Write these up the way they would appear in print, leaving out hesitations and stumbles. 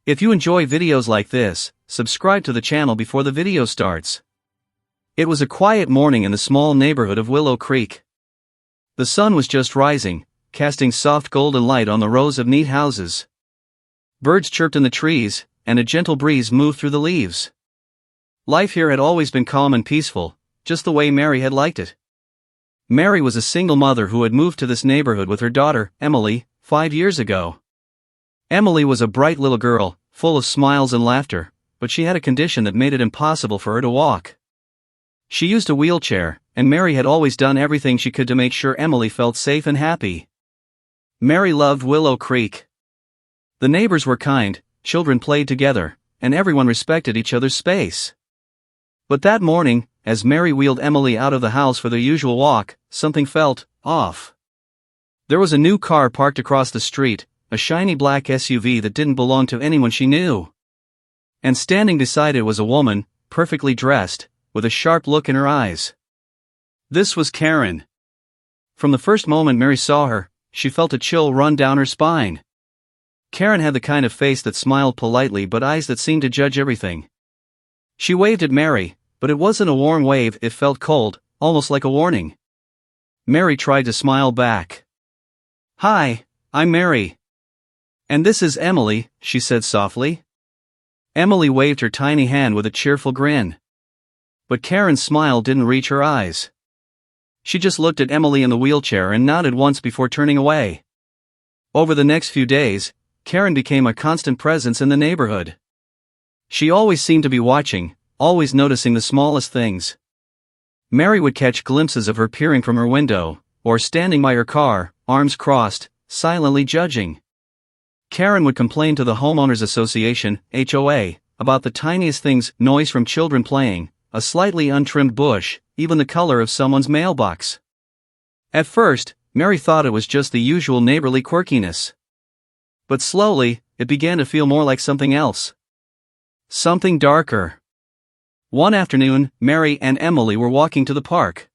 If you enjoy videos like this, subscribe to the channel before the video starts. It was a quiet morning in the small neighborhood of Willow Creek. The sun was just rising, casting soft golden light on the rows of neat houses. Birds chirped in the trees, and a gentle breeze moved through the leaves. Life here had always been calm and peaceful, just the way Mary had liked it. Mary was a single mother who had moved to this neighborhood with her daughter, Emily, 5 years ago. Emily was a bright little girl, full of smiles and laughter, but she had a condition that made it impossible for her to walk. She used a wheelchair, and Mary had always done everything she could to make sure Emily felt safe and happy. Mary loved Willow Creek. The neighbors were kind, children played together, and everyone respected each other's space. But that morning, as Mary wheeled Emily out of the house for their usual walk, something felt off. There was a new car parked across the street, a shiny black SUV that didn't belong to anyone she knew. And standing beside it was a woman, perfectly dressed, with a sharp look in her eyes. This was Karen. From the first moment Mary saw her, she felt a chill run down her spine. Karen had the kind of face that smiled politely but eyes that seemed to judge everything. She waved at Mary, but it wasn't a warm wave, it felt cold, almost like a warning. Mary tried to smile back. "Hi, I'm Mary. And this is Emily," she said softly. Emily waved her tiny hand with a cheerful grin. But Karen's smile didn't reach her eyes. She just looked at Emily in the wheelchair and nodded once before turning away. Over the next few days, Karen became a constant presence in the neighborhood. She always seemed to be watching, always noticing the smallest things. Mary would catch glimpses of her peering from her window, or standing by her car, arms crossed, silently judging. Karen would complain to the Homeowners Association, HOA, about the tiniest things: noise from children playing, a slightly untrimmed bush, even the color of someone's mailbox. At first, Mary thought it was just the usual neighborly quirkiness. But slowly, it began to feel more like something else. Something darker. One afternoon, Mary and Emily were walking to the park.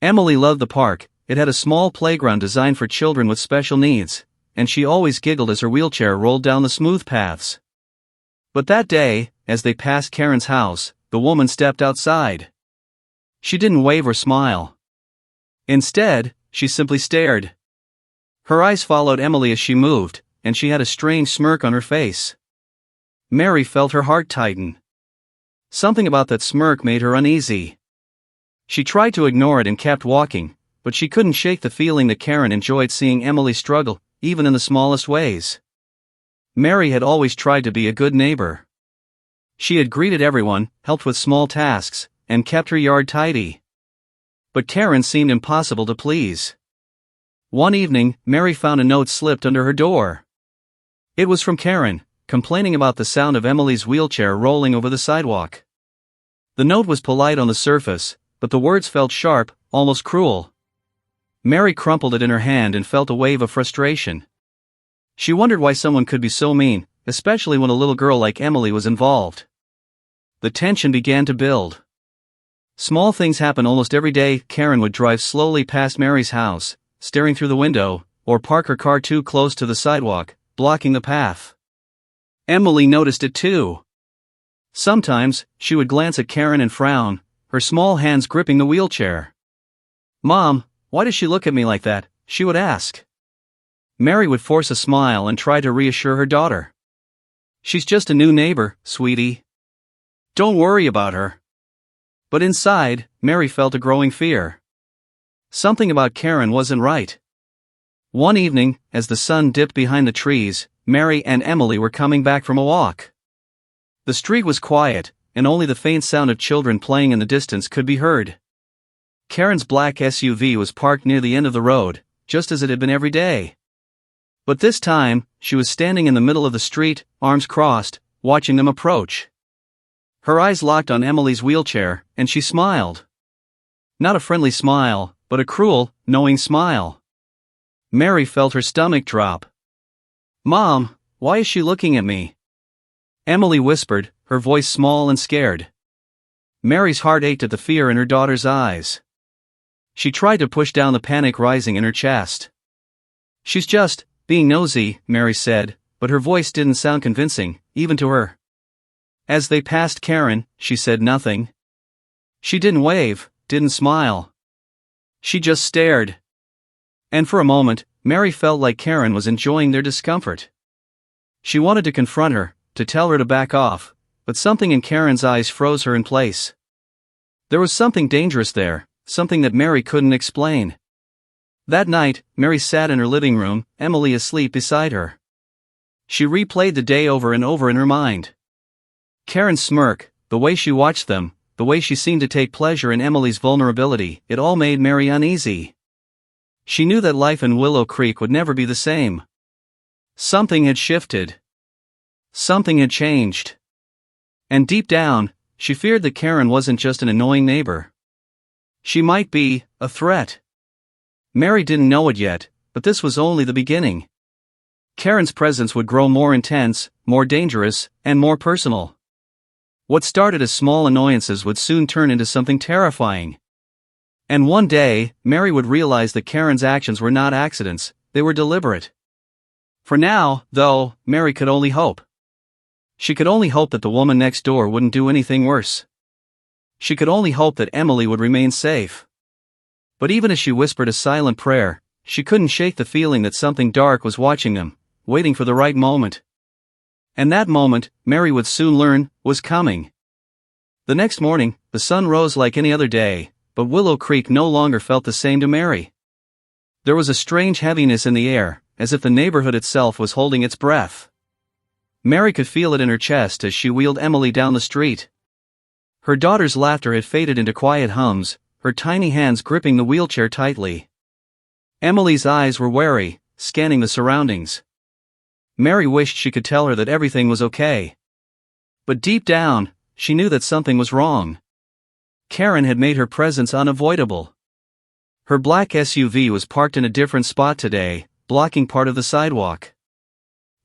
Emily loved the park. It had a small playground designed for children with special needs, and she always giggled as her wheelchair rolled down the smooth paths. But that day, as they passed Karen's house, the woman stepped outside. She didn't wave or smile. Instead, she simply stared. Her eyes followed Emily as she moved, and she had a strange smirk on her face. Mary felt her heart tighten. Something about that smirk made her uneasy. She tried to ignore it and kept walking, but she couldn't shake the feeling that Karen enjoyed seeing Emily struggle, even in the smallest ways. Mary had always tried to be a good neighbor. She had greeted everyone, helped with small tasks, and kept her yard tidy. But Karen seemed impossible to please. One evening, Mary found a note slipped under her door. It was from Karen, complaining about the sound of Emily's wheelchair rolling over the sidewalk. The note was polite on the surface, but the words felt sharp, almost cruel. Mary crumpled it in her hand and felt a wave of frustration. She wondered why someone could be so mean, especially when a little girl like Emily was involved. The tension began to build. Small things happened almost every day. Karen would drive slowly past Mary's house, staring through the window, or park her car too close to the sidewalk, blocking the path. Emily noticed it too. Sometimes, she would glance at Karen and frown, her small hands gripping the wheelchair. "Mom, why does she look at me like that?" she would ask. Mary would force a smile and try to reassure her daughter. "She's just a new neighbor, sweetie. Don't worry about her." But inside, Mary felt a growing fear. Something about Karen wasn't right. One evening, as the sun dipped behind the trees, Mary and Emily were coming back from a walk. The street was quiet, and only the faint sound of children playing in the distance could be heard. Karen's black SUV was parked near the end of the road, just as it had been every day. But this time, she was standing in the middle of the street, arms crossed, watching them approach. Her eyes locked on Emily's wheelchair, and she smiled. Not a friendly smile, but a cruel, knowing smile. Mary felt her stomach drop. "Mom, why is she looking at me?" Emily whispered, her voice small and scared. Mary's heart ached at the fear in her daughter's eyes. She tried to push down the panic rising in her chest. "She's just being nosy," Mary said, but her voice didn't sound convincing, even to her. As they passed Karen, she said nothing. She didn't wave, didn't smile. She just stared. And for a moment, Mary felt like Karen was enjoying their discomfort. She wanted to confront her, to tell her to back off, but something in Karen's eyes froze her in place. There was something dangerous there, something that Mary couldn't explain. That night, Mary sat in her living room, Emily asleep beside her. She replayed the day over and over in her mind. Karen's smirk, the way she watched them, the way she seemed to take pleasure in Emily's vulnerability, it all made Mary uneasy. She knew that life in Willow Creek would never be the same. Something had shifted. Something had changed. And deep down, she feared that Karen wasn't just an annoying neighbor. She might be a threat. Mary didn't know it yet, but this was only the beginning. Karen's presence would grow more intense, more dangerous, and more personal. What started as small annoyances would soon turn into something terrifying. And one day, Mary would realize that Karen's actions were not accidents, they were deliberate. For now, though, Mary could only hope. She could only hope that the woman next door wouldn't do anything worse. She could only hope that Emily would remain safe. But even as she whispered a silent prayer, she couldn't shake the feeling that something dark was watching them, waiting for the right moment. And that moment, Mary would soon learn, was coming. The next morning, the sun rose like any other day, but Willow Creek no longer felt the same to Mary. There was a strange heaviness in the air, as if the neighborhood itself was holding its breath. Mary could feel it in her chest as she wheeled Emily down the street. Her daughter's laughter had faded into quiet hums, her tiny hands gripping the wheelchair tightly. Emily's eyes were wary, scanning the surroundings. Mary wished she could tell her that everything was okay. But deep down, she knew that something was wrong. Karen had made her presence unavoidable. Her black SUV was parked in a different spot today, blocking part of the sidewalk.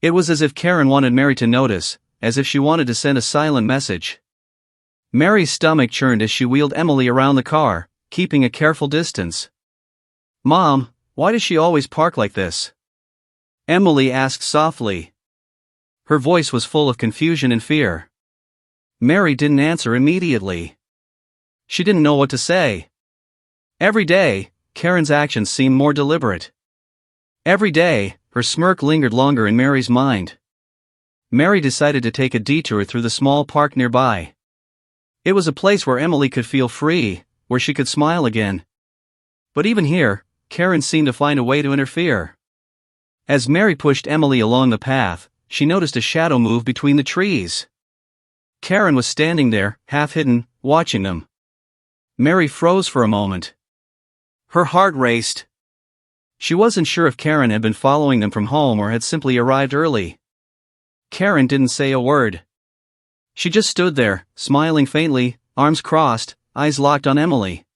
It was as if Karen wanted Mary to notice, as if she wanted to send a silent message. Mary's stomach churned as she wheeled Emily around the car, keeping a careful distance. "Mom, why does she always park like this?" Emily asked softly. Her voice was full of confusion and fear. Mary didn't answer immediately. She didn't know what to say. Every day, Karen's actions seemed more deliberate. Every day, her smirk lingered longer in Mary's mind. Mary decided to take a detour through the small park nearby. It was a place where Emily could feel free, where she could smile again. But even here, Karen seemed to find a way to interfere. As Mary pushed Emily along the path, she noticed a shadow move between the trees. Karen was standing there, half hidden, watching them. Mary froze for a moment. Her heart raced. She wasn't sure if Karen had been following them from home or had simply arrived early. Karen didn't say a word. She just stood there, smiling faintly, arms crossed, eyes locked on Emily.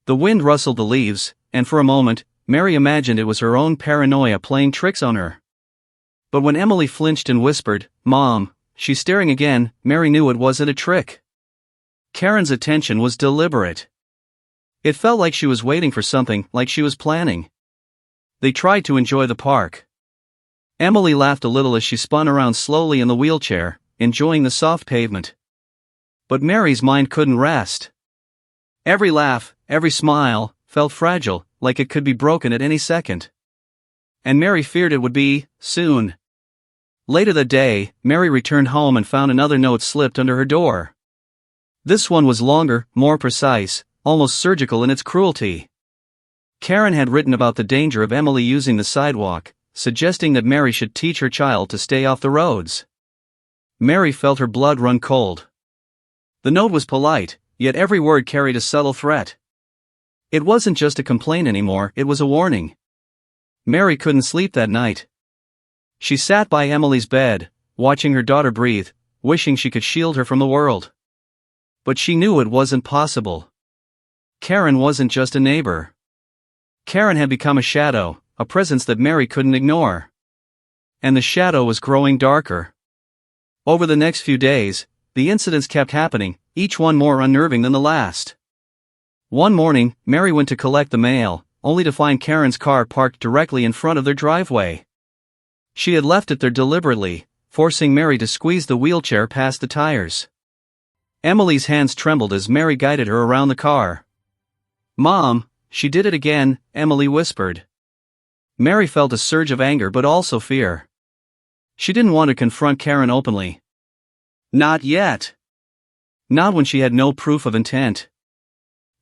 The wind rustled the leaves, and for a moment, Mary imagined it was her own paranoia playing tricks on her. But when Emily flinched and whispered, "Mom," she's staring again, Mary knew it wasn't a trick. Karen's attention was deliberate. It felt like she was waiting for something, like she was planning. They tried to enjoy the park. Emily laughed a little as she spun around slowly in the wheelchair, enjoying the soft pavement. But Mary's mind couldn't rest. Every laugh, every smile, felt fragile, like it could be broken at any second. And Mary feared it would be, soon. Later that day, Mary returned home and found another note slipped under her door. This one was longer, more precise, almost surgical in its cruelty. Karen had written about the danger of Emily using the sidewalk, suggesting that Mary should teach her child to stay off the roads. Mary felt her blood run cold. The note was polite, yet every word carried a subtle threat. It wasn't just a complaint anymore, it was a warning. Mary couldn't sleep that night. She sat by Emily's bed, watching her daughter breathe, wishing she could shield her from the world. But she knew it wasn't possible. Karen wasn't just a neighbor. Karen had become a shadow, a presence that Mary couldn't ignore. And the shadow was growing darker. Over the next few days, the incidents kept happening, each one more unnerving than the last. One morning, Mary went to collect the mail, only to find Karen's car parked directly in front of their driveway. She had left it there deliberately, forcing Mary to squeeze the wheelchair past the tires. Emily's hands trembled as Mary guided her around the car. "Mom, she did it again," Emily whispered. Mary felt a surge of anger but also fear. She didn't want to confront Karen openly. Not yet. Not when she had no proof of intent.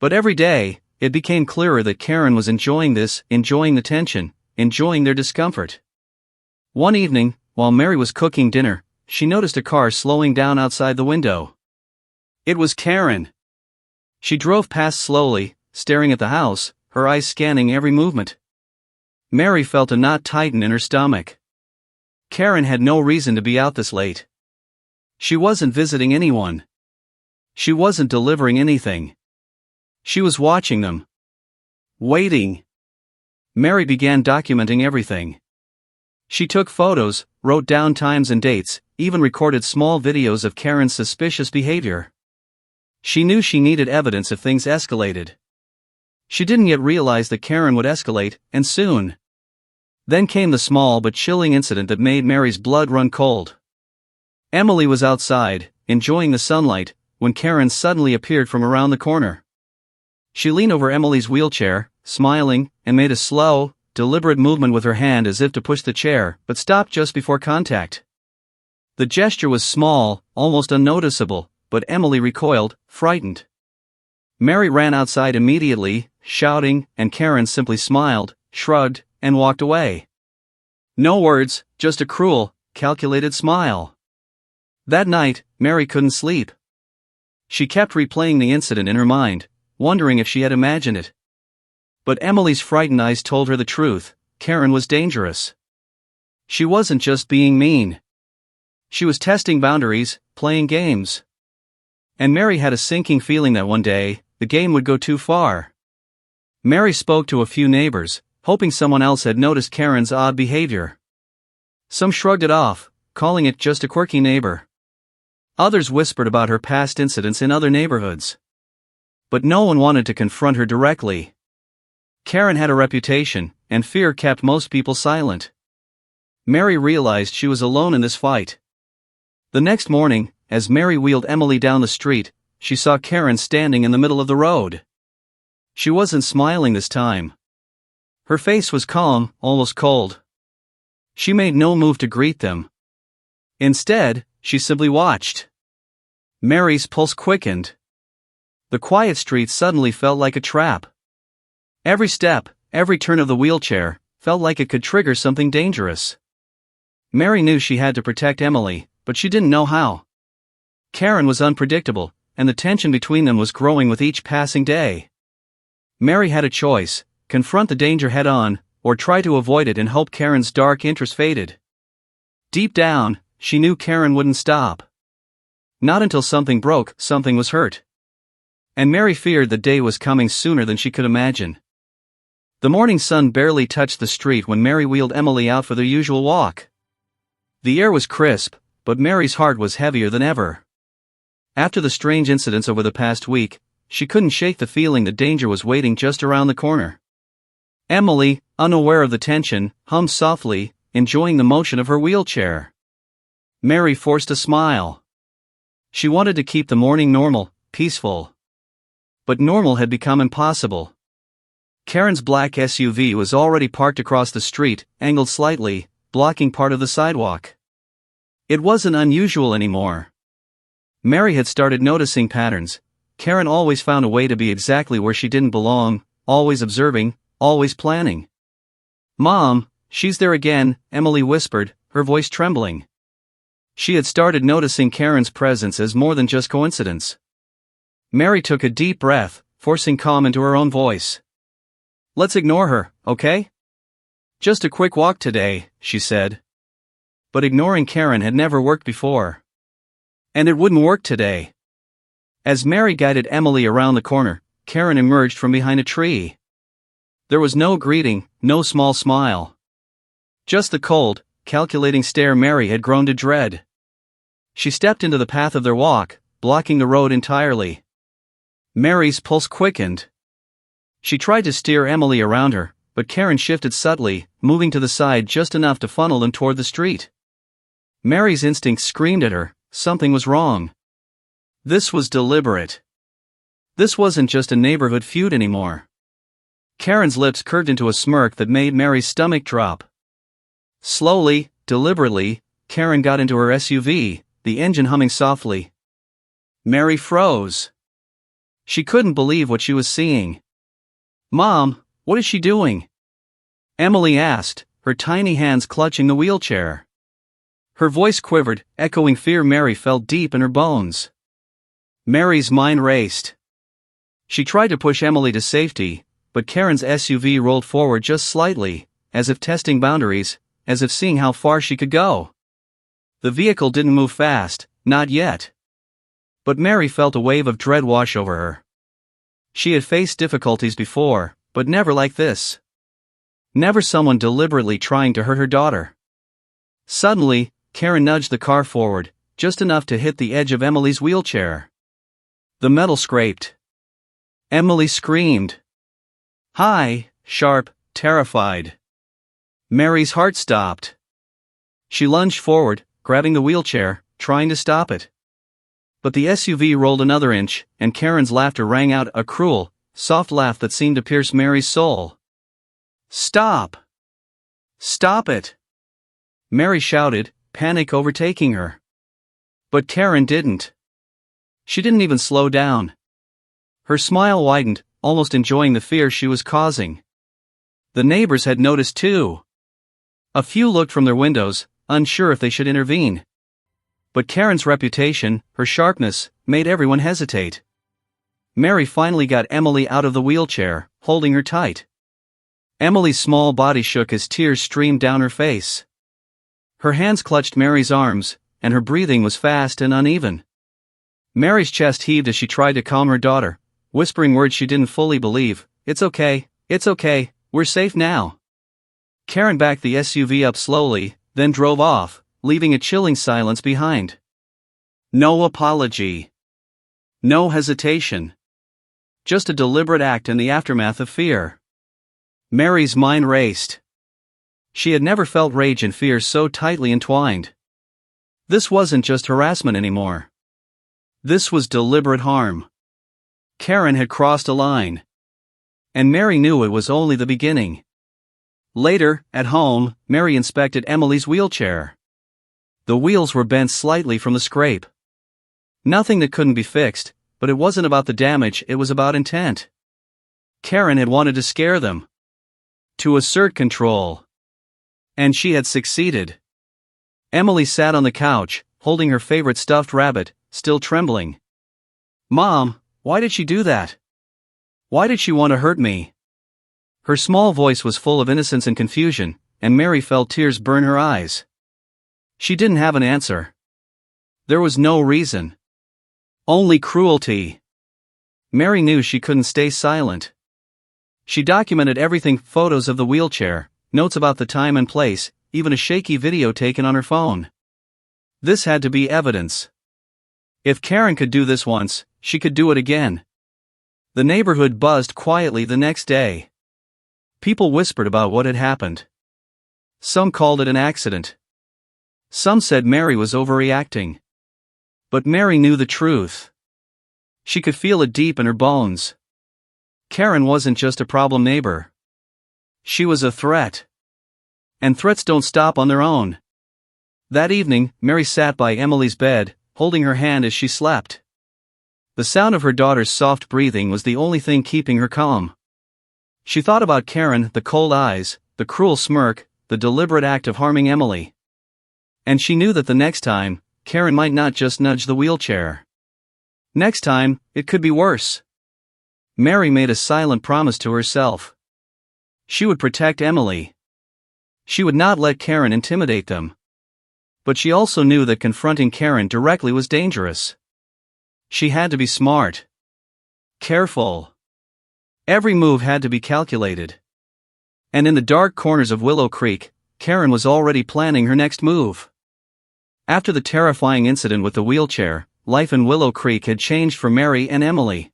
But every day, it became clearer that Karen was enjoying the tension, enjoying their discomfort. One evening, while Mary was cooking dinner, she noticed a car slowing down outside the window. It was Karen. She drove past slowly, staring at the house, her eyes scanning every movement. Mary felt a knot tighten in her stomach. Karen had no reason to be out this late. She wasn't visiting anyone. She wasn't delivering anything. She was watching them. Waiting. Mary began documenting everything. She took photos, wrote down times and dates, even recorded small videos of Karen's suspicious behavior. She knew she needed evidence if things escalated. She didn't yet realize that Karen would escalate, and soon. Then came the small but chilling incident that made Mary's blood run cold. Emily was outside, enjoying the sunlight, when Karen suddenly appeared from around the corner. She leaned over Emily's wheelchair, smiling, and made a slow, deliberate movement with her hand as if to push the chair, but stopped just before contact. The gesture was small, almost unnoticeable, but Emily recoiled, frightened. Mary ran outside immediately, shouting, and Karen simply smiled, shrugged, and walked away. No words, just a cruel, calculated smile. That night, Mary couldn't sleep. She kept replaying the incident in her mind, wondering if she had imagined it. But Emily's frightened eyes told her the truth. Karen was dangerous. She wasn't just being mean. She was testing boundaries, playing games. And Mary had a sinking feeling that one day, the game would go too far. Mary spoke to a few neighbors, hoping someone else had noticed Karen's odd behavior. Some shrugged it off, calling it just a quirky neighbor. Others whispered about her past incidents in other neighborhoods. But no one wanted to confront her directly. Karen had a reputation, and fear kept most people silent. Mary realized she was alone in this fight. The next morning, as Mary wheeled Emily down the street, she saw Karen standing in the middle of the road. She wasn't smiling this time. Her face was calm, almost cold. She made no move to greet them. Instead, she simply watched. Mary's pulse quickened. The quiet street suddenly felt like a trap. Every step, every turn of the wheelchair, felt like it could trigger something dangerous. Mary knew she had to protect Emily, but she didn't know how. Karen was unpredictable, and the tension between them was growing with each passing day. Mary had a choice: confront the danger head-on, or try to avoid it and hope Karen's dark interest faded. Deep down, she knew Karen wouldn't stop. Not until something broke, something was hurt. And Mary feared the day was coming sooner than she could imagine. The morning sun barely touched the street when Mary wheeled Emily out for their usual walk. The air was crisp, but Mary's heart was heavier than ever. After the strange incidents over the past week, she couldn't shake the feeling that danger was waiting just around the corner. Emily, unaware of the tension, hummed softly, enjoying the motion of her wheelchair. Mary forced a smile. She wanted to keep the morning normal, peaceful. But normal had become impossible. Karen's black SUV was already parked across the street, angled slightly, blocking part of the sidewalk. It wasn't unusual anymore. Mary had started noticing patterns. Karen always found a way to be exactly where she didn't belong, always observing, always planning. "Mom, she's there again," Emily whispered, her voice trembling. She had started noticing Karen's presence as more than just coincidence. Mary took a deep breath, forcing calm into her own voice. "Let's ignore her, okay? Just a quick walk today," she said. But ignoring Karen had never worked before. And it wouldn't work today. As Mary guided Emily around the corner, Karen emerged from behind a tree. There was no greeting, no small smile. Just the cold, calculating stare Mary had grown to dread. She stepped into the path of their walk, blocking the road entirely. Mary's pulse quickened. She tried to steer Emily around her, but Karen shifted subtly, moving to the side just enough to funnel them toward the street. Mary's instincts screamed at her, something was wrong. This was deliberate. This wasn't just a neighborhood feud anymore. Karen's lips curved into a smirk that made Mary's stomach drop. Slowly, deliberately, Karen got into her SUV, the engine humming softly. Mary froze. She couldn't believe what she was seeing. "Mom, what is she doing?" Emily asked, her tiny hands clutching the wheelchair. Her voice quivered, echoing fear Mary felt deep in her bones. Mary's mind raced. She tried to push Emily to safety, but Karen's SUV rolled forward just slightly, as if testing boundaries, as if seeing how far she could go. The vehicle didn't move fast, not yet. But Mary felt a wave of dread wash over her. She had faced difficulties before, but never like this. Never someone deliberately trying to hurt her daughter. Suddenly, Karen nudged the car forward, just enough to hit the edge of Emily's wheelchair. The metal scraped. Emily screamed. High, sharp, terrified. Mary's heart stopped. She lunged forward, grabbing the wheelchair, trying to stop it. But the SUV rolled another inch, and Karen's laughter rang out, a cruel, soft laugh that seemed to pierce Mary's soul. "Stop! Stop it!" Mary shouted, panic overtaking her. But Karen didn't. She didn't even slow down. Her smile widened, almost enjoying the fear she was causing. The neighbors had noticed too. A few looked from their windows, unsure if they should intervene. But Karen's reputation, her sharpness, made everyone hesitate. Mary finally got Emily out of the wheelchair, holding her tight. Emily's small body shook as tears streamed down her face. Her hands clutched Mary's arms, and her breathing was fast and uneven. Mary's chest heaved as she tried to calm her daughter, whispering words she didn't fully believe. It's okay, we're safe now." Karen backed the SUV up slowly, then drove off, leaving a chilling silence behind. No apology. No hesitation. Just a deliberate act in the aftermath of fear. Mary's mind raced. She had never felt rage and fear so tightly entwined. This wasn't just harassment anymore. This was deliberate harm. Karen had crossed a line. And Mary knew it was only the beginning. Later, at home, Mary inspected Emily's wheelchair. The wheels were bent slightly from the scrape. Nothing that couldn't be fixed, but it wasn't about the damage, it was about intent. Karen had wanted to scare them. To assert control. And she had succeeded. Emily sat on the couch, holding her favorite stuffed rabbit, still trembling. "Mom, why did she do that? Why did she want to hurt me?" Her small voice was full of innocence and confusion, and Mary felt tears burn her eyes. She didn't have an answer. There was no reason. Only cruelty. Mary knew she couldn't stay silent. She documented everything, photos of the wheelchair, notes about the time and place, even a shaky video taken on her phone. This had to be evidence. If Karen could do this once, she could do it again. The neighborhood buzzed quietly the next day. People whispered about what had happened. Some called it an accident. Some said Mary was overreacting. But Mary knew the truth. She could feel it deep in her bones. Karen wasn't just a problem neighbor. She was a threat. And threats don't stop on their own. That evening, Mary sat by Emily's bed, holding her hand as she slept. The sound of her daughter's soft breathing was the only thing keeping her calm. She thought about Karen, the cold eyes, the cruel smirk, the deliberate act of harming Emily. And she knew that the next time, Karen might not just nudge the wheelchair. Next time, it could be worse. Mary made a silent promise to herself. She would protect Emily. She would not let Karen intimidate them. But she also knew that confronting Karen directly was dangerous. She had to be smart. Careful. Every move had to be calculated. And in the dark corners of Willow Creek, Karen was already planning her next move. After the terrifying incident with the wheelchair, life in Willow Creek had changed for Mary and Emily.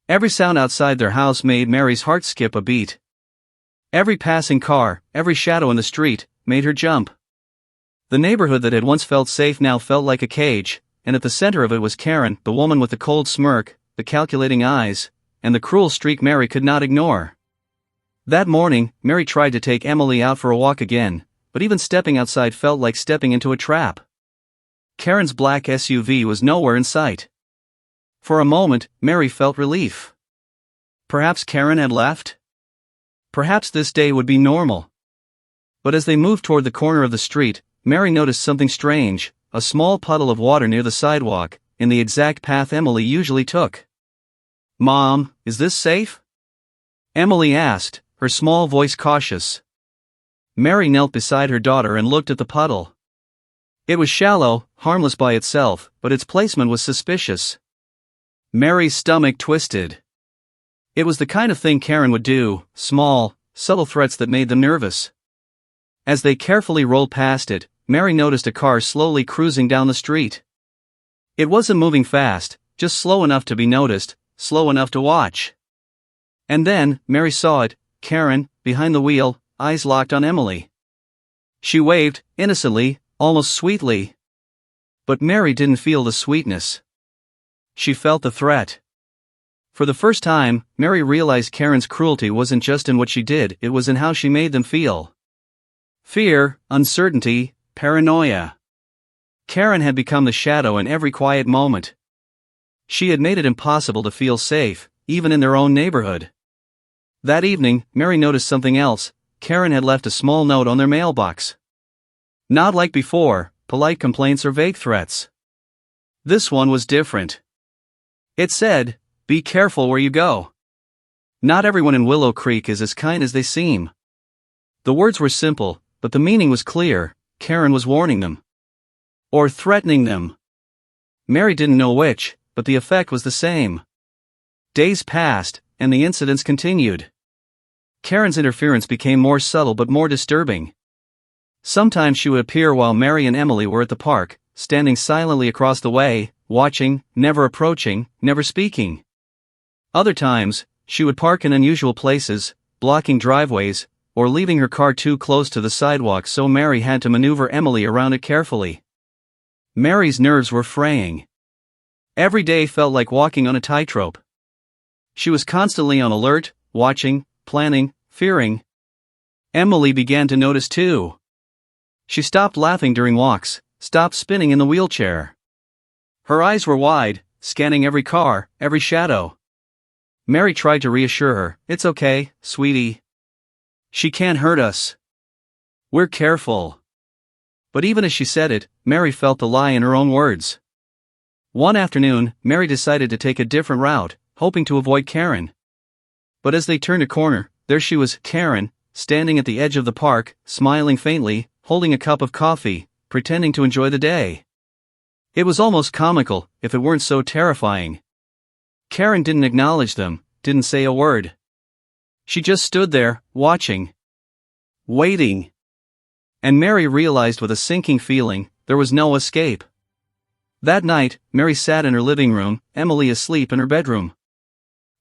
Every sound outside their house made Mary's heart skip a beat. Every passing car, every shadow in the street, made her jump. The neighborhood that had once felt safe now felt like a cage, and at the center of it was Karen, the woman with the cold smirk, the calculating eyes, and the cruel streak Mary could not ignore. That morning, Mary tried to take Emily out for a walk again, but even stepping outside felt like stepping into a trap. Karen's black SUV was nowhere in sight. For a moment, Mary felt relief. Perhaps Karen had left? Perhaps this day would be normal. But as they moved toward the corner of the street, Mary noticed something strange, a small puddle of water near the sidewalk, in the exact path Emily usually took. "Mom, is this safe?" Emily asked, her small voice cautious. Mary knelt beside her daughter and looked at the puddle. It was shallow, harmless by itself, but its placement was suspicious. Mary's stomach twisted. It was the kind of thing Karen would do, small, subtle threats that made them nervous. As they carefully rolled past it, Mary noticed a car slowly cruising down the street. It wasn't moving fast, just slow enough to be noticed, slow enough to watch. And then, Mary saw it, Karen, behind the wheel, eyes locked on Emily. She waved, innocently, almost sweetly. But Mary didn't feel the sweetness. She felt the threat. For the first time, Mary realized Karen's cruelty wasn't just in what she did, it was in how she made them feel. Fear, uncertainty, paranoia. Karen had become the shadow in every quiet moment. She had made it impossible to feel safe, even in their own neighborhood. That evening, Mary noticed something else. Karen had left a small note on their mailbox. Not like before, polite complaints or vague threats. This one was different. It said, "Be careful where you go. Not everyone in Willow Creek is as kind as they seem." The words were simple, but the meaning was clear. Karen was warning them. Or threatening them. Mary didn't know which, but the effect was the same. Days passed, and the incidents continued. Karen's interference became more subtle but more disturbing. Sometimes she would appear while Mary and Emily were at the park, standing silently across the way, watching, never approaching, never speaking. Other times, she would park in unusual places, blocking driveways, or leaving her car too close to the sidewalk so Mary had to maneuver Emily around it carefully. Mary's nerves were fraying. Every day felt like walking on a tightrope. She was constantly on alert, watching, planning, fearing. Emily began to notice too. She stopped laughing during walks, stopped spinning in the wheelchair. Her eyes were wide, scanning every car, every shadow. Mary tried to reassure her, "It's okay, sweetie. She can't hurt us. We're careful." But even as she said it, Mary felt the lie in her own words. One afternoon, Mary decided to take a different route, hoping to avoid Karen. But as they turned a corner, there she was, Karen, standing at the edge of the park, smiling faintly, holding a cup of coffee, pretending to enjoy the day. It was almost comical, if it weren't so terrifying. Karen didn't acknowledge them, didn't say a word. She just stood there, watching. Waiting. And Mary realized with a sinking feeling, there was no escape. That night, Mary sat in her living room, Emily asleep in her bedroom.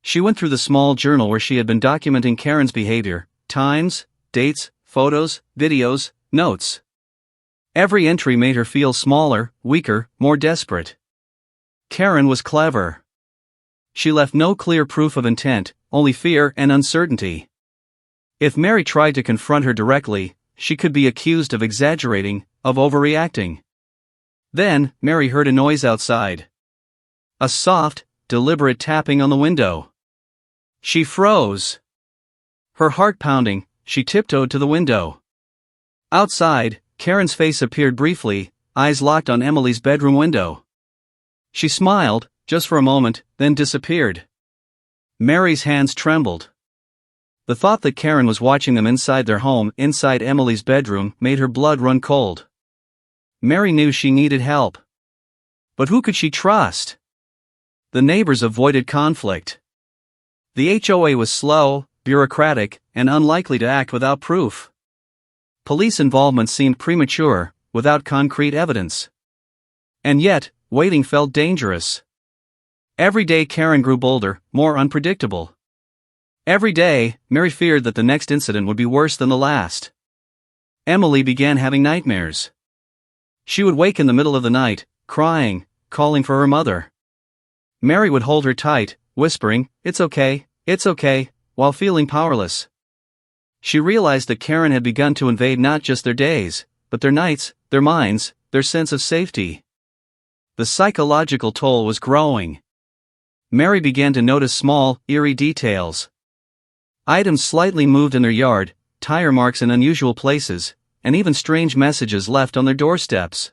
She went through the small journal where she had been documenting Karen's behavior, times, dates, photos, videos, notes. Every entry made her feel smaller, weaker, more desperate. Karen was clever. She left no clear proof of intent, only fear and uncertainty. If Mary tried to confront her directly, she could be accused of exaggerating, of overreacting. Then, Mary heard a noise outside. A soft, deliberate tapping on the window. She froze. Her heart pounding, she tiptoed to the window. Outside, Karen's face appeared briefly, eyes locked on Emily's bedroom window. She smiled, just for a moment, then disappeared. Mary's hands trembled. The thought that Karen was watching them inside their home, inside Emily's bedroom, made her blood run cold. Mary knew she needed help. But who could she trust? The neighbors avoided conflict. The HOA was slow, bureaucratic, and unlikely to act without proof. Police involvement seemed premature, without concrete evidence. And yet, waiting felt dangerous. Every day Karen grew bolder, more unpredictable. Every day, Mary feared that the next incident would be worse than the last. Emily began having nightmares. She would wake in the middle of the night, crying, calling for her mother. Mary would hold her tight, whispering, it's okay, while feeling powerless. She realized that Karen had begun to invade not just their days, but their nights, their minds, their sense of safety. The psychological toll was growing. Mary began to notice small, eerie details. Items slightly moved in their yard, tire marks in unusual places, and even strange messages left on their doorsteps.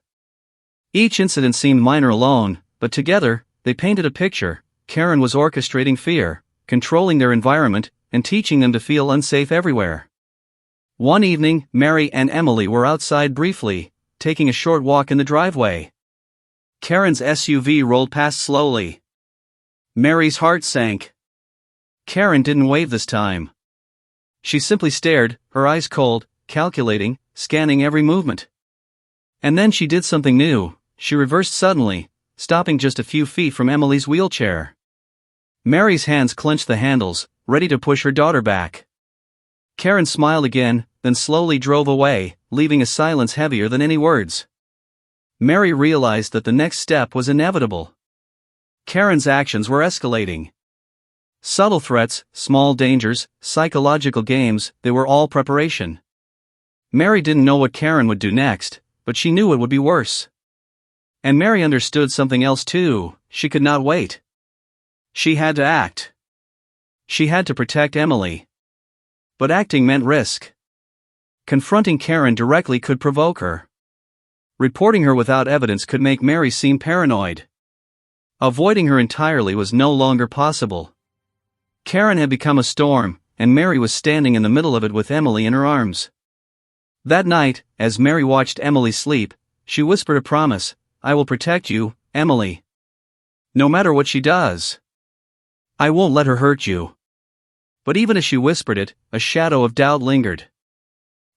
Each incident seemed minor alone, but together, they painted a picture. Karen was orchestrating fear, controlling their environment, and teaching them to feel unsafe everywhere. One evening, Mary and Emily were outside briefly, taking a short walk in the driveway. Karen's SUV rolled past slowly. Mary's heart sank. Karen didn't wave this time. She simply stared, her eyes cold, calculating, scanning every movement. And then she did something new. She reversed suddenly, stopping just a few feet from Emily's wheelchair. Mary's hands clenched the handles, ready to push her daughter back. Karen smiled again, then slowly drove away, leaving a silence heavier than any words. Mary realized that the next step was inevitable. Karen's actions were escalating. Subtle threats, small dangers, psychological games, they were all preparation. Mary didn't know what Karen would do next, but she knew it would be worse. And Mary understood something else too. She could not wait. She had to act. She had to protect Emily. But acting meant risk. Confronting Karen directly could provoke her. Reporting her without evidence could make Mary seem paranoid. Avoiding her entirely was no longer possible. Karen had become a storm, and Mary was standing in the middle of it with Emily in her arms. That night, as Mary watched Emily sleep, she whispered a promise, I will protect you, Emily. No matter what she does. I won't let her hurt you. But even as she whispered it, a shadow of doubt lingered.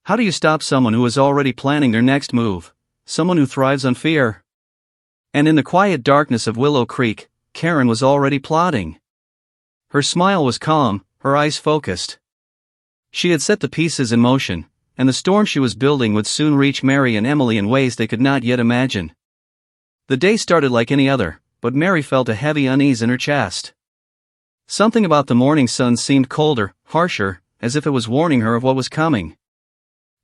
How do you stop someone who is already planning their next move? Someone who thrives on fear? And in the quiet darkness of Willow Creek, Karen was already plotting. Her smile was calm, her eyes focused. She had set the pieces in motion, and the storm she was building would soon reach Mary and Emily in ways they could not yet imagine. The day started like any other, but Mary felt a heavy unease in her chest. Something about the morning sun seemed colder, harsher, as if it was warning her of what was coming.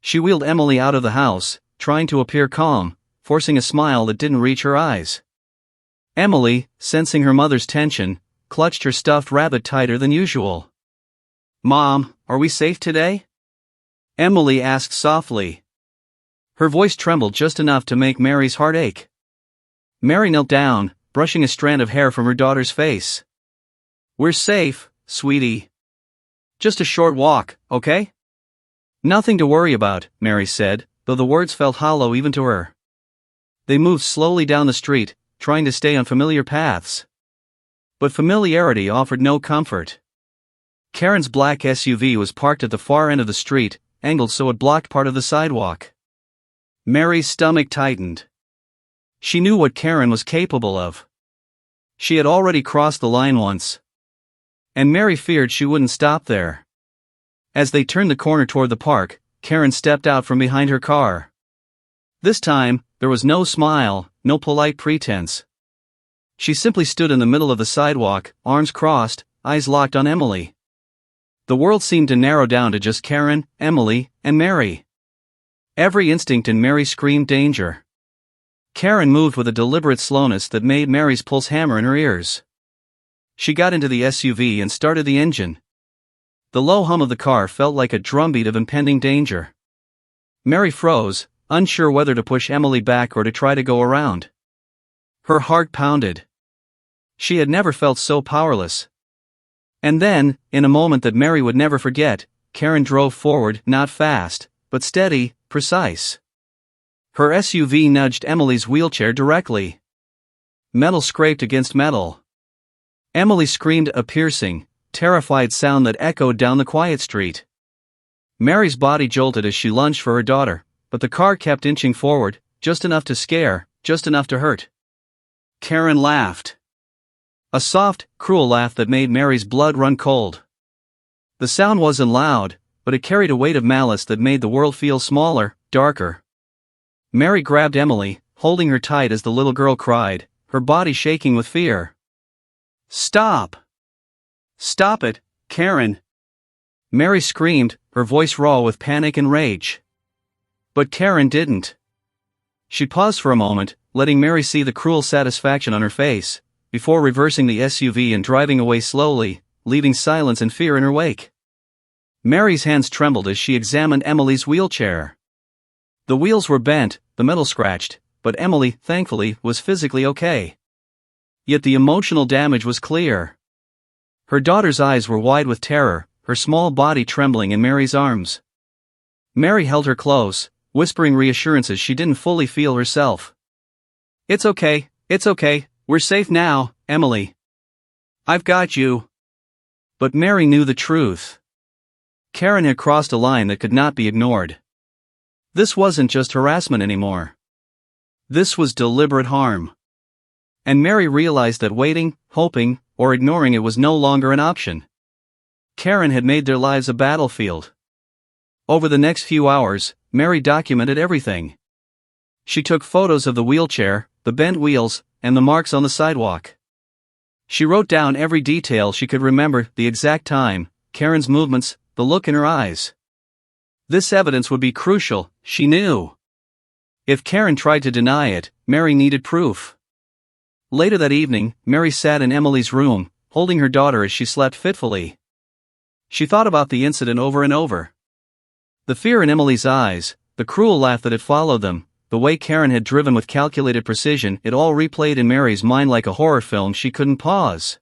She wheeled Emily out of the house, trying to appear calm, forcing a smile that didn't reach her eyes. Emily, sensing her mother's tension, clutched her stuffed rabbit tighter than usual. Mom, are we safe today? Emily asked softly. Her voice trembled just enough to make Mary's heart ache. Mary knelt down, brushing a strand of hair from her daughter's face. We're safe, sweetie. Just a short walk, okay? Nothing to worry about, Mary said, though the words felt hollow even to her. They moved slowly down the street, trying to stay on familiar paths. But familiarity offered no comfort. Karen's black SUV was parked at the far end of the street, angled so it blocked part of the sidewalk. Mary's stomach tightened. She knew what Karen was capable of. She had already crossed the line once. And Mary feared she wouldn't stop there. As they turned the corner toward the park, Karen stepped out from behind her car. This time, there was no smile, no polite pretense. She simply stood in the middle of the sidewalk, arms crossed, eyes locked on Emily. The world seemed to narrow down to just Karen, Emily, and Mary. Every instinct in Mary screamed danger. Karen moved with a deliberate slowness that made Mary's pulse hammer in her ears. She got into the SUV and started the engine. The low hum of the car felt like a drumbeat of impending danger. Mary froze, unsure whether to push Emily back or to try to go around. Her heart pounded. She had never felt so powerless. And then, in a moment that Mary would never forget, Karen drove forward, not fast, but steady, precise. Her SUV nudged Emily's wheelchair directly. Metal scraped against metal. Emily screamed a piercing, terrified sound that echoed down the quiet street. Mary's body jolted as she lunged for her daughter, but the car kept inching forward, just enough to scare, just enough to hurt. Karen laughed. A soft, cruel laugh that made Mary's blood run cold. The sound wasn't loud, but it carried a weight of malice that made the world feel smaller, darker. Mary grabbed Emily, holding her tight as the little girl cried, her body shaking with fear. "Stop! Stop it, Karen!" Mary screamed, her voice raw with panic and rage. But Karen didn't. She paused for a moment, letting Mary see the cruel satisfaction on her face, before reversing the SUV and driving away slowly, leaving silence and fear in her wake. Mary's hands trembled as she examined Emily's wheelchair. The wheels were bent, the metal scratched, but Emily, thankfully, was physically okay. Yet the emotional damage was clear. Her daughter's eyes were wide with terror, her small body trembling in Mary's arms. Mary held her close, whispering reassurances she didn't fully feel herself. It's okay, we're safe now, Emily. I've got you." But Mary knew the truth. Karen had crossed a line that could not be ignored. This wasn't just harassment anymore. This was deliberate harm. And Mary realized that waiting, hoping, or ignoring it was no longer an option. Karen had made their lives a battlefield. Over the next few hours, Mary documented everything. She took photos of the wheelchair, the bent wheels, and the marks on the sidewalk. She wrote down every detail she could remember, the exact time, Karen's movements, the look in her eyes. This evidence would be crucial, she knew. If Karen tried to deny it, Mary needed proof. Later that evening, Mary sat in Emily's room, holding her daughter as she slept fitfully. She thought about the incident over and over. The fear in Emily's eyes, the cruel laugh that had followed them, the way Karen had driven with calculated precision, it all replayed in Mary's mind like a horror film she couldn't pause.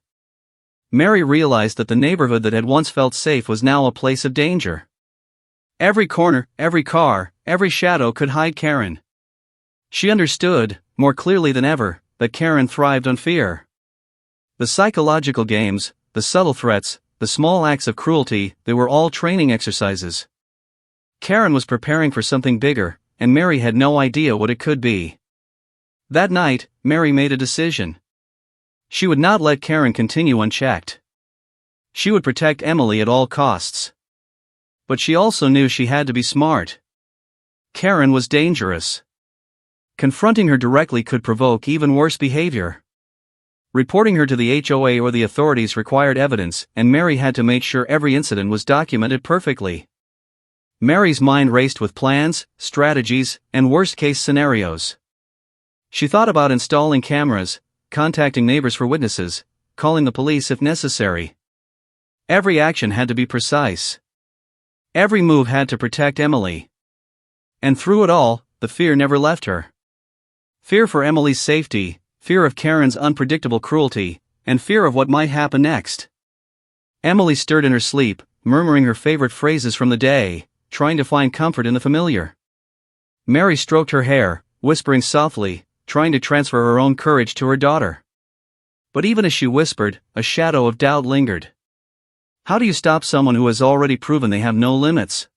Mary realized that the neighborhood that had once felt safe was now a place of danger. Every corner, every car, every shadow could hide Karen. She understood, more clearly than ever, that Karen thrived on fear. The psychological games, the subtle threats, the small acts of cruelty, they were all training exercises. Karen was preparing for something bigger, and Mary had no idea what it could be. That night, Mary made a decision. She would not let Karen continue unchecked. She would protect Emily at all costs. But she also knew she had to be smart. Karen was dangerous. Confronting her directly could provoke even worse behavior. Reporting her to the HOA or the authorities required evidence, and Mary had to make sure every incident was documented perfectly. Mary's mind raced with plans, strategies, and worst-case scenarios. She thought about installing cameras, contacting neighbors for witnesses, calling the police if necessary. Every action had to be precise. Every move had to protect Emily. And through it all, the fear never left her. Fear for Emily's safety, fear of Karen's unpredictable cruelty, and fear of what might happen next. Emily stirred in her sleep, murmuring her favorite phrases from the day, trying to find comfort in the familiar. Mary stroked her hair, whispering softly, trying to transfer her own courage to her daughter. But even as she whispered, a shadow of doubt lingered. How do you stop someone who has already proven they have no limits?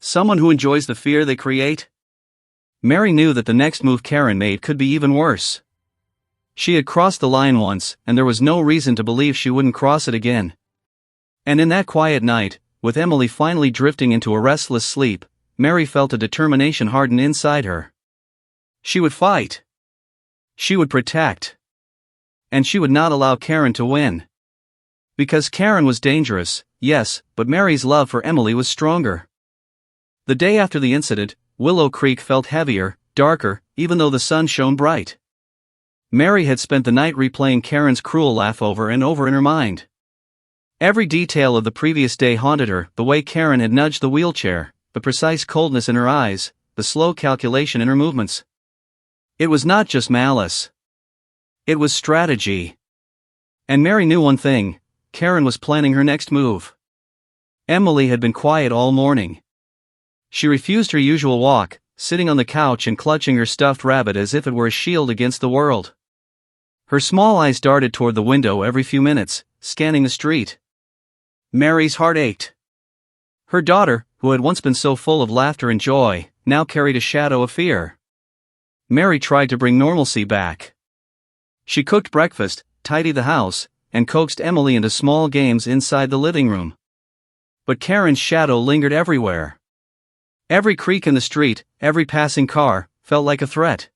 Someone who enjoys the fear they create? Mary knew that the next move Karen made could be even worse. She had crossed the line once, and there was no reason to believe she wouldn't cross it again. And in that quiet night, with Emily finally drifting into a restless sleep, Mary felt a determination harden inside her. She would fight. She would protect. And she would not allow Karen to win. Because Karen was dangerous, yes, but Mary's love for Emily was stronger. The day after the incident, Willow Creek felt heavier, darker, even though the sun shone bright. Mary had spent the night replaying Karen's cruel laugh over and over in her mind. Every detail of the previous day haunted her, the way Karen had nudged the wheelchair, the precise coldness in her eyes, the slow calculation in her movements. It was not just malice. It was strategy. And Mary knew one thing: Karen was planning her next move. Emily had been quiet all morning. She refused her usual walk, sitting on the couch and clutching her stuffed rabbit as if it were a shield against the world. Her small eyes darted toward the window every few minutes, scanning the street. Mary's heart ached. Her daughter, who had once been so full of laughter and joy, now carried a shadow of fear. Mary tried to bring normalcy back. She cooked breakfast, tidied the house, and coaxed Emily into small games inside the living room. But Karen's shadow lingered everywhere. Every creak in the street, every passing car, felt like a threat.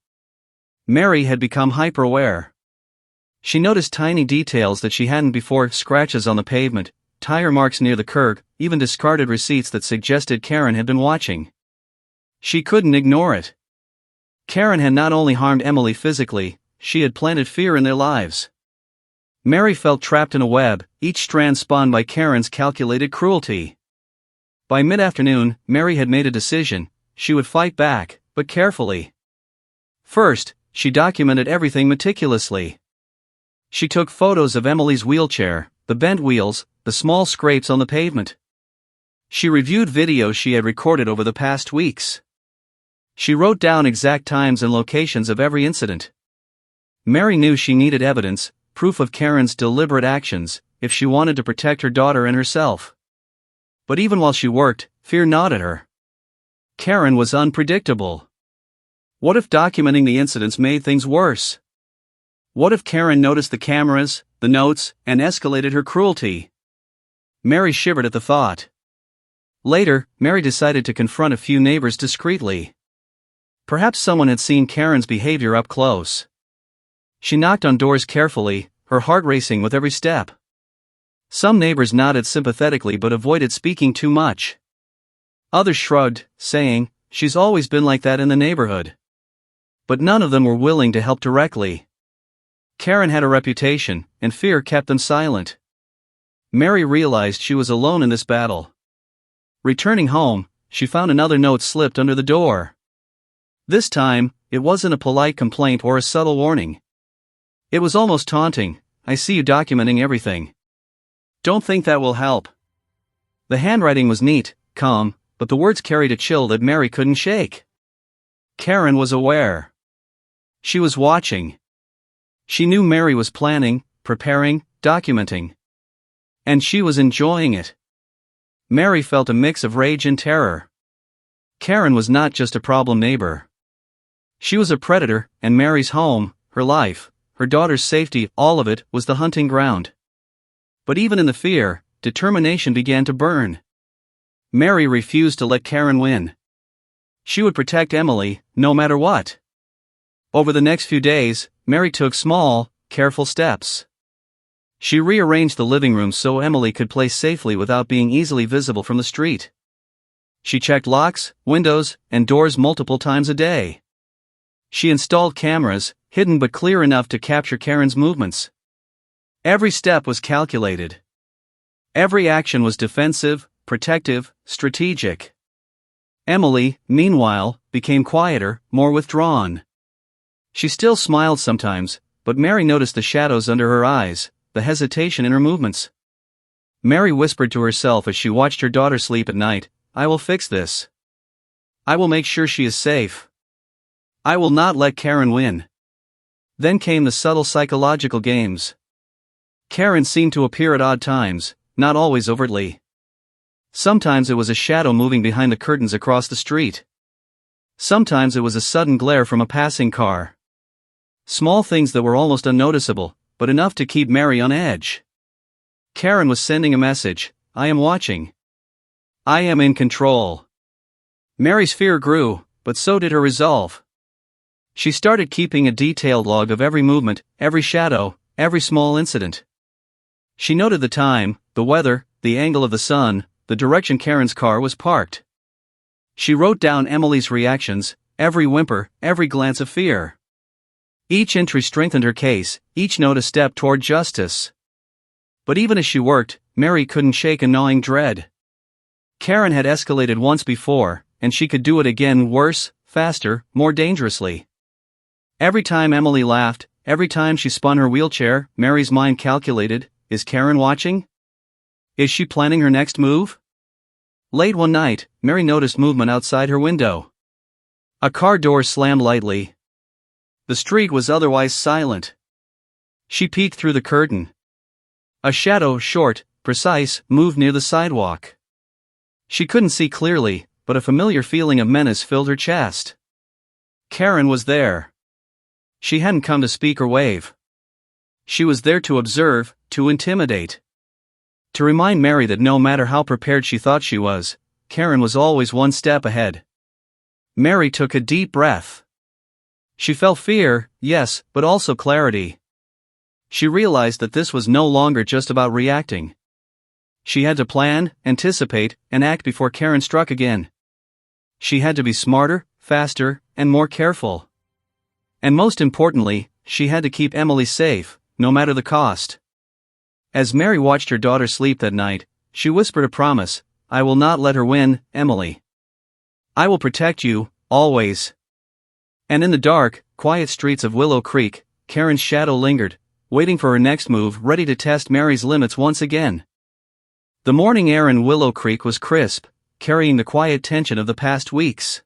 Mary had become hyper-aware. She noticed tiny details that she hadn't before: scratches on the pavement, tire marks near the curb, even discarded receipts that suggested Karen had been watching. She couldn't ignore it. Karen had not only harmed Emily physically, she had planted fear in their lives. Mary felt trapped in a web, each strand spun by Karen's calculated cruelty. By mid-afternoon, Mary had made a decision: she would fight back, but carefully. First, she documented everything meticulously. She took photos of Emily's wheelchair, the bent wheels, the small scrapes on the pavement. She reviewed videos she had recorded over the past weeks. She wrote down exact times and locations of every incident. Mary knew she needed evidence, proof of Karen's deliberate actions, if she wanted to protect her daughter and herself. But even while she worked, fear gnawed at her. Karen was unpredictable. What if documenting the incidents made things worse? What if Karen noticed the cameras, the notes, and escalated her cruelty? Mary shivered at the thought. Later, Mary decided to confront a few neighbors discreetly. Perhaps someone had seen Karen's behavior up close. She knocked on doors carefully, her heart racing with every step. Some neighbors nodded sympathetically but avoided speaking too much. Others shrugged, saying, "She's always been like that in the neighborhood." But none of them were willing to help directly. Karen had a reputation, and fear kept them silent. Mary realized she was alone in this battle. Returning home, she found another note slipped under the door. This time, it wasn't a polite complaint or a subtle warning. It was almost taunting: "I see you documenting everything. Don't think that will help." The handwriting was neat, calm, but the words carried a chill that Mary couldn't shake. Karen was aware. She was watching. She knew Mary was planning, preparing, documenting. And she was enjoying it. Mary felt a mix of rage and terror. Karen was not just a problem neighbor. She was a predator, and Mary's home, her life, her daughter's safety, all of it was the hunting ground. But even in the fear, determination began to burn. Mary refused to let Karen win. She would protect Emily, no matter what. Over the next few days, Mary took small, careful steps. She rearranged the living room so Emily could play safely without being easily visible from the street. She checked locks, windows, and doors multiple times a day. She installed cameras, hidden but clear enough to capture Karen's movements. Every step was calculated. Every action was defensive, protective, strategic. Emily, meanwhile, became quieter, more withdrawn. She still smiled sometimes, but Mary noticed the shadows under her eyes, the hesitation in her movements. Mary whispered to herself as she watched her daughter sleep at night, "I will fix this. I will make sure she is safe. I will not let Karen win." Then came the subtle psychological games. Karen seemed to appear at odd times, not always overtly. Sometimes it was a shadow moving behind the curtains across the street. Sometimes it was a sudden glare from a passing car. Small things that were almost unnoticeable, but enough to keep Mary on edge. Karen was sending a message: "I am watching. I am in control." Mary's fear grew, but so did her resolve. She started keeping a detailed log of every movement, every shadow, every small incident. She noted the time, the weather, the angle of the sun, the direction Karen's car was parked. She wrote down Emily's reactions, every whimper, every glance of fear. Each entry strengthened her case, each note a step toward justice. But even as she worked, Mary couldn't shake a gnawing dread. Karen had escalated once before, and she could do it again, worse, faster, more dangerously. Every time Emily laughed, every time she spun her wheelchair, Mary's mind calculated: is Karen watching? Is she planning her next move? Late one night, Mary noticed movement outside her window. A car door slammed lightly. The street was otherwise silent. She peeked through the curtain. A shadow, short, precise, moved near the sidewalk. She couldn't see clearly, but a familiar feeling of menace filled her chest. Karen was there. She hadn't come to speak or wave. She was there to observe, to intimidate. To remind Mary that no matter how prepared she thought she was, Karen was always one step ahead. Mary took a deep breath. She felt fear, yes, but also clarity. She realized that this was no longer just about reacting. She had to plan, anticipate, and act before Karen struck again. She had to be smarter, faster, and more careful. And most importantly, she had to keep Emily safe, no matter the cost. As Mary watched her daughter sleep that night, she whispered a promise: "I will not let her win, Emily. I will protect you, always." And in the dark, quiet streets of Willow Creek, Karen's shadow lingered, waiting for her next move, ready to test Mary's limits once again. The morning air in Willow Creek was crisp, carrying the quiet tension of the past weeks.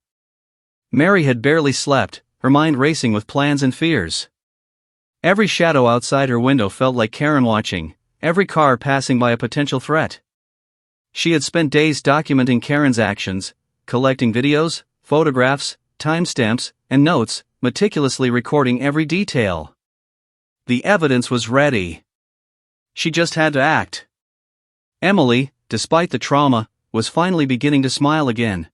Mary had barely slept, her mind racing with plans and fears. Every shadow outside her window felt like Karen watching, every car passing by a potential threat. She had spent days documenting Karen's actions, collecting videos, photographs, timestamps, and notes, meticulously recording every detail. The evidence was ready. She just had to act. Emily, despite the trauma, was finally beginning to smile again.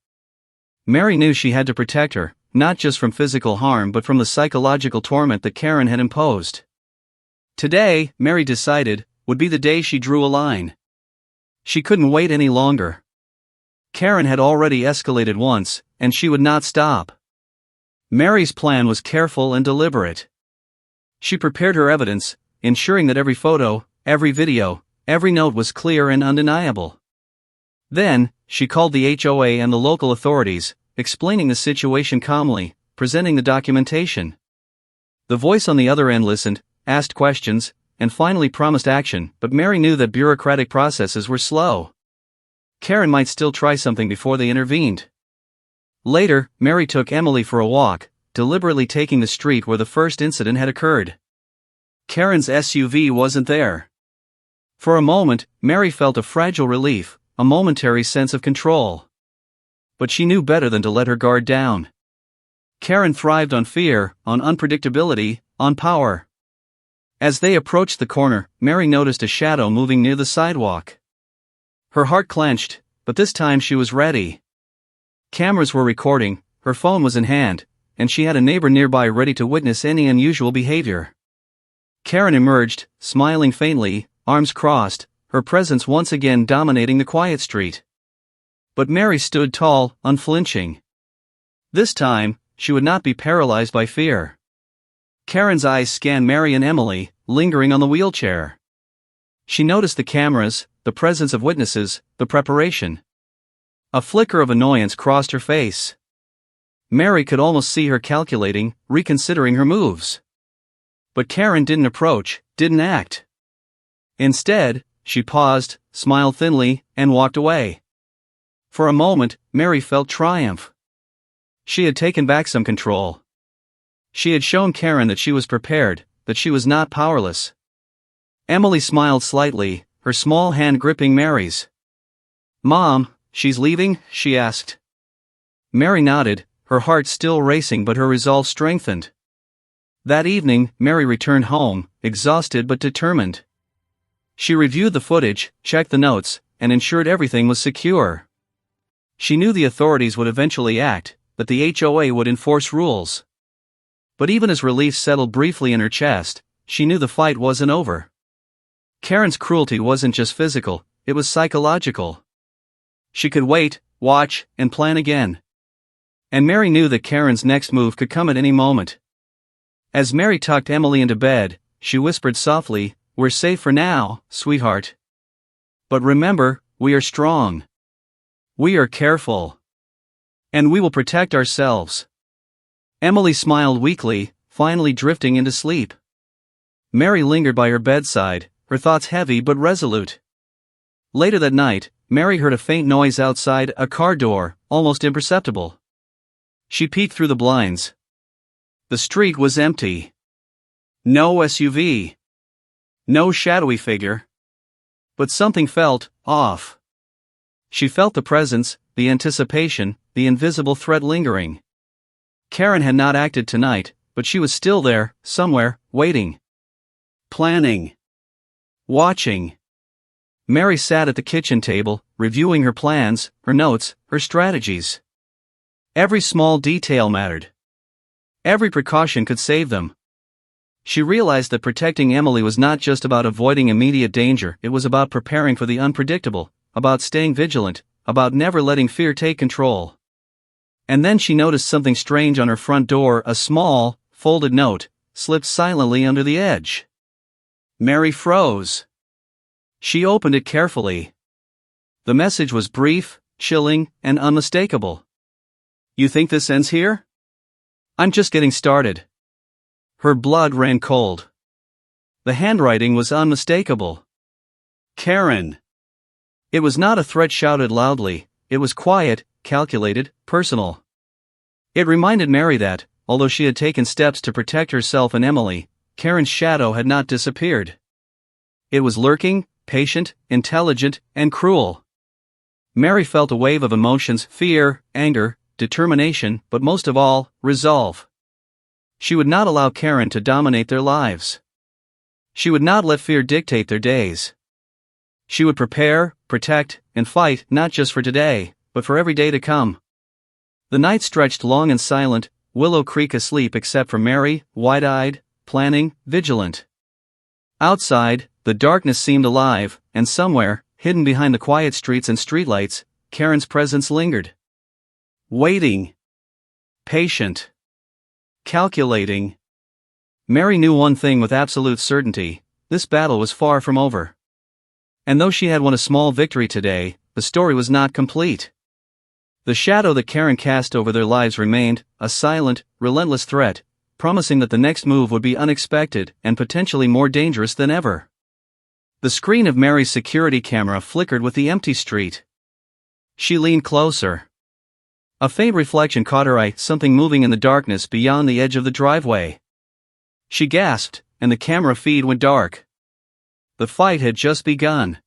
Mary knew she had to protect her, not just from physical harm but from the psychological torment that Karen had imposed. Today, Mary decided, would be the day she drew a line. She couldn't wait any longer. Karen had already escalated once, and she would not stop. Mary's plan was careful and deliberate. She prepared her evidence, ensuring that every photo, every video, every note was clear and undeniable. Then, she called the HOA and the local authorities, explaining the situation calmly, presenting the documentation. The voice on the other end listened, asked questions, and finally promised action, but Mary knew that bureaucratic processes were slow. Karen might still try something before they intervened. Later, Mary took Emily for a walk, deliberately taking the street where the first incident had occurred. Karen's SUV wasn't there. For a moment, Mary felt a fragile relief, a momentary sense of control. But she knew better than to let her guard down. Karen thrived on fear, on unpredictability, on power. As they approached the corner, Mary noticed a shadow moving near the sidewalk. Her heart clenched, but this time she was ready. Cameras were recording, her phone was in hand, and she had a neighbor nearby ready to witness any unusual behavior. Karen emerged, smiling faintly, arms crossed, her presence once again dominating the quiet street. But Mary stood tall, unflinching. This time, she would not be paralyzed by fear. Karen's eyes scanned Mary and Emily, lingering on the wheelchair. She noticed the cameras, the presence of witnesses, the preparation. A flicker of annoyance crossed her face. Mary could almost see her calculating, reconsidering her moves. But Karen didn't approach, didn't act. Instead, she paused, smiled thinly, and walked away. For a moment, Mary felt triumph. She had taken back some control. She had shown Karen that she was prepared, that she was not powerless. Emily smiled slightly, her small hand gripping Mary's. "Mom, she's leaving?" she asked. Mary nodded, her heart still racing but her resolve strengthened. That evening, Mary returned home, exhausted but determined. She reviewed the footage, checked the notes, and ensured everything was secure. She knew the authorities would eventually act, that the HOA would enforce rules. But even as relief settled briefly in her chest, she knew the fight wasn't over. Karen's cruelty wasn't just physical, it was psychological. She could wait, watch, and plan again. And Mary knew that Karen's next move could come at any moment. As Mary tucked Emily into bed, she whispered softly, "We're safe for now, sweetheart. But remember, we are strong. We are careful. And we will protect ourselves." Emily smiled weakly, finally drifting into sleep. Mary lingered by her bedside, her thoughts heavy but resolute. Later that night, Mary heard a faint noise outside a car door, almost imperceptible. She peeked through the blinds. The street was empty. No SUV. No shadowy figure. But something felt off. She felt the presence, the anticipation, the invisible threat lingering. Karen had not acted tonight, but she was still there, somewhere, waiting. Planning. Watching. Mary sat at the kitchen table, reviewing her plans, her notes, her strategies. Every small detail mattered. Every precaution could save them. She realized that protecting Emily was not just about avoiding immediate danger, it was about preparing for the unpredictable, about staying vigilant, about never letting fear take control. And then she noticed something strange on her front door. A small, folded note slipped silently under the edge. Mary froze. She opened it carefully. The message was brief, chilling, and unmistakable. "You think this ends here? I'm just getting started." Her blood ran cold. The handwriting was unmistakable. Karen. It was not a threat shouted loudly, it was quiet, calculated, personal. It reminded Mary that, although she had taken steps to protect herself and Emily, Karen's shadow had not disappeared. It was lurking, patient, intelligent, and cruel. Mary felt a wave of emotions: fear, anger, determination, but most of all, resolve. She would not allow Karen to dominate their lives. She would not let fear dictate their days. She would prepare, protect, and fight, not just for today, but for every day to come. The night stretched long and silent, Willow Creek asleep except for Mary, wide-eyed, planning, vigilant. Outside, the darkness seemed alive, and somewhere, hidden behind the quiet streets and streetlights, Karen's presence lingered. Waiting. Patient. Calculating. Mary knew one thing with absolute certainty: this battle was far from over. And though she had won a small victory today, the story was not complete. The shadow that Karen cast over their lives remained, a silent, relentless threat, promising that the next move would be unexpected and potentially more dangerous than ever. The screen of Mary's security camera flickered with the empty street. She leaned closer. A faint reflection caught her eye, something moving in the darkness beyond the edge of the driveway. She gasped, and the camera feed went dark. The fight had just begun.